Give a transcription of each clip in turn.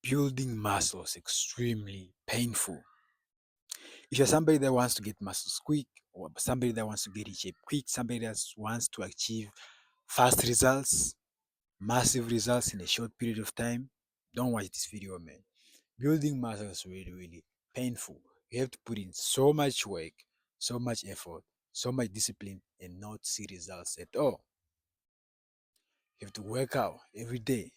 Building muscles extremely painful. If you're somebody that wants to get muscles quick, or somebody that wants to get in shape quick, somebody that wants to achieve fast results, massive results in a short period of time, don't watch this video, man. Building muscles is really, really painful. You have to put in so much work, so much effort, so much discipline, and not see results at all. You have to work out every day.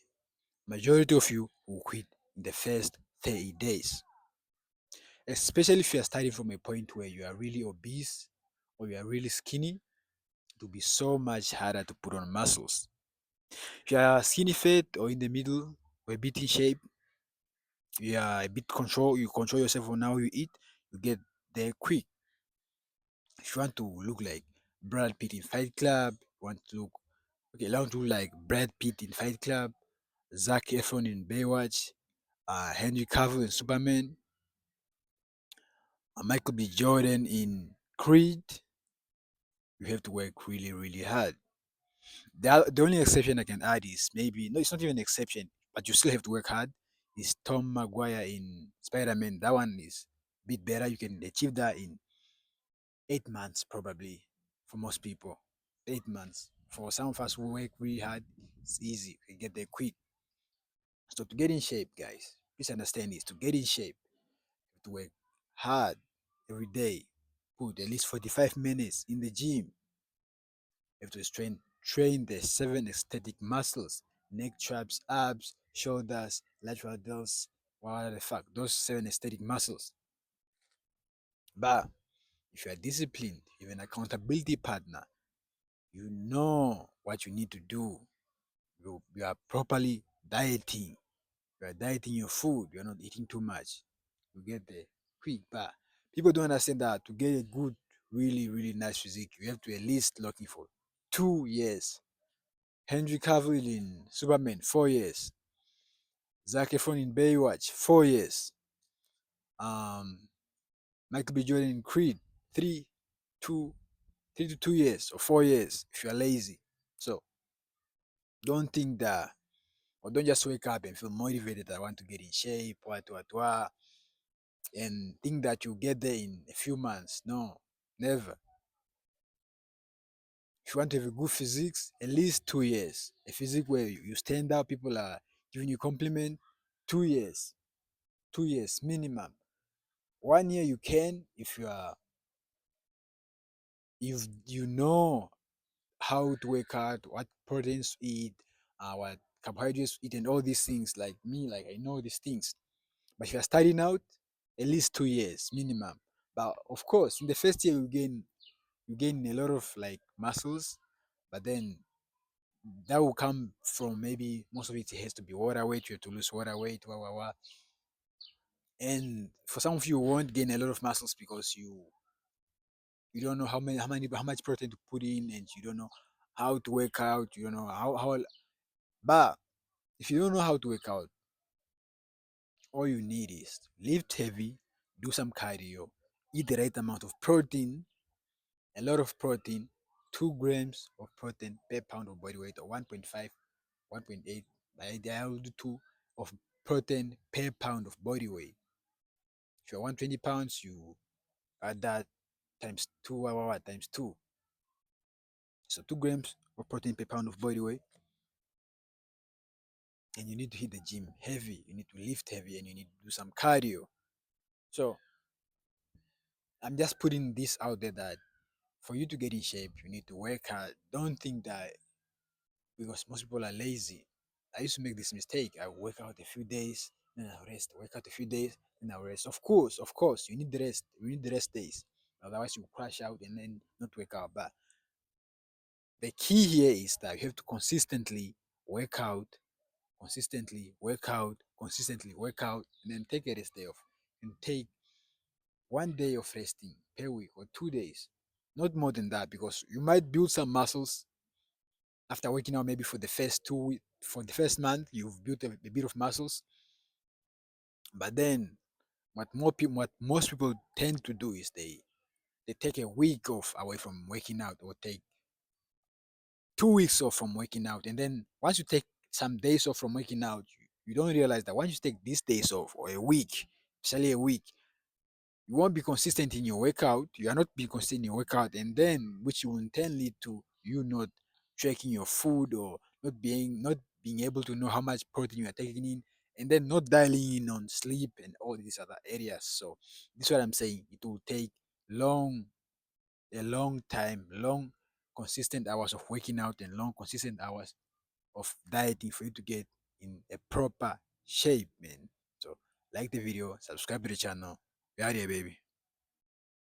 Majority of you will quit in the first 30 days, especially if you are starting from a point where you are really obese or you are really skinny. It will be so much harder to put on muscles. If you are skinny fat or in the middle or a bit in shape, you are a bit you control yourself on how you eat, you get there quick. If you want to look like Brad Pitt in Fight Club, you want to look okay, you want to look like Brad Pitt in Fight Club, Zac Efron in Baywatch, Henry Cavill in Superman, Michael B. Jordan in Creed, you have to work really, really hard. The only exception I can add is maybe no, it's not even an exception, but you still have to work hard. Is Tom Maguire in Spider-Man? That one is a bit better. You can achieve that in 8 months, probably for most people. 8 months. For some of us who work really hard, it's easy. We get there quick. So to get in shape, guys, please understand this. To get in shape, you have to work hard every day. Put at least 45 minutes in the gym. You have to train the 7 aesthetic muscles: neck, traps, abs, shoulders, lateral delts, what the fuck, those 7 aesthetic muscles. But if you are disciplined, you have an accountability partner, you know what you need to do. You are properly dieting. You are dieting your food. You are not eating too much. You get the quick. But people don't understand that to get a good, really, really nice physique, you have to at least looking for 2 years. Henry Cavill in Superman, 4 years. Zac Efron in Baywatch, 4 years. Um, Michael B. Jordan in Creed, three, two, 3 to 2 years or 4 years if you're lazy. So don't think that, or don't just wake up and feel motivated. I want to get in shape, what, and think that you'll get there in a few months. No, never. If you want to have a good physique, at least 2 years. A physique where you stand out, people are giving you compliment. 2 years, 2 years minimum. 1 year you can if you know how to work out, what proteins to eat, what carbohydrates to eat, and all these things. Like me, like I know these things. But if you're starting out, at least 2 years minimum. But of course, in the first year you gain a lot of like muscles, but then that will come from maybe most of it has to be water weight. You have to lose water weight, and for some of you, you won't gain a lot of muscles because you don't know how much protein to put in, and you don't know how to work out. You don't know how. But if you don't know how to work out, all you need is lift heavy, do some cardio, eat the right amount of protein, a lot of protein, 2 grams of protein per pound of body weight, or 1.5, 1.8. By the I will do 2 of protein per pound of body weight. If you're 120 pounds, you add that times two, times two. So 2 grams of protein per pound of body weight. And you need to hit the gym heavy. You need to lift heavy, and you need to do some cardio. So I'm just putting this out there that for you to get in shape, you need to work hard. Don't think that because most people are lazy. I used to make this mistake. I work out a few days, then I rest. Work out a few days, then I rest. Of course, you need the rest. You need the rest days. Otherwise, you crash out and then not work out. But the key here is that you have to consistently work out, consistently work out, and then take a rest day off. And take one day of resting per week or 2 days. Not more than that, because you might build some muscles after working out maybe for the first 2 weeks, for the first month, you've built a bit of muscles. But then what most people tend to do is they take a week off away from working out, or take 2 weeks off from working out. And then once you take some days off from working out, You don't realize that once you take these days off or a week, especially a week, you won't be consistent in your workout. You are not being consistent in your workout, and then which will in turn lead to you not tracking your food or not being able to know how much protein you are taking in, and then not dialing in on sleep and all these other areas. So this is what I'm saying. It will take long, a long time, long consistent hours of working out and long consistent hours of dieting for you to get in a proper shape, man. So like the video, subscribe to the channel. We are here, baby.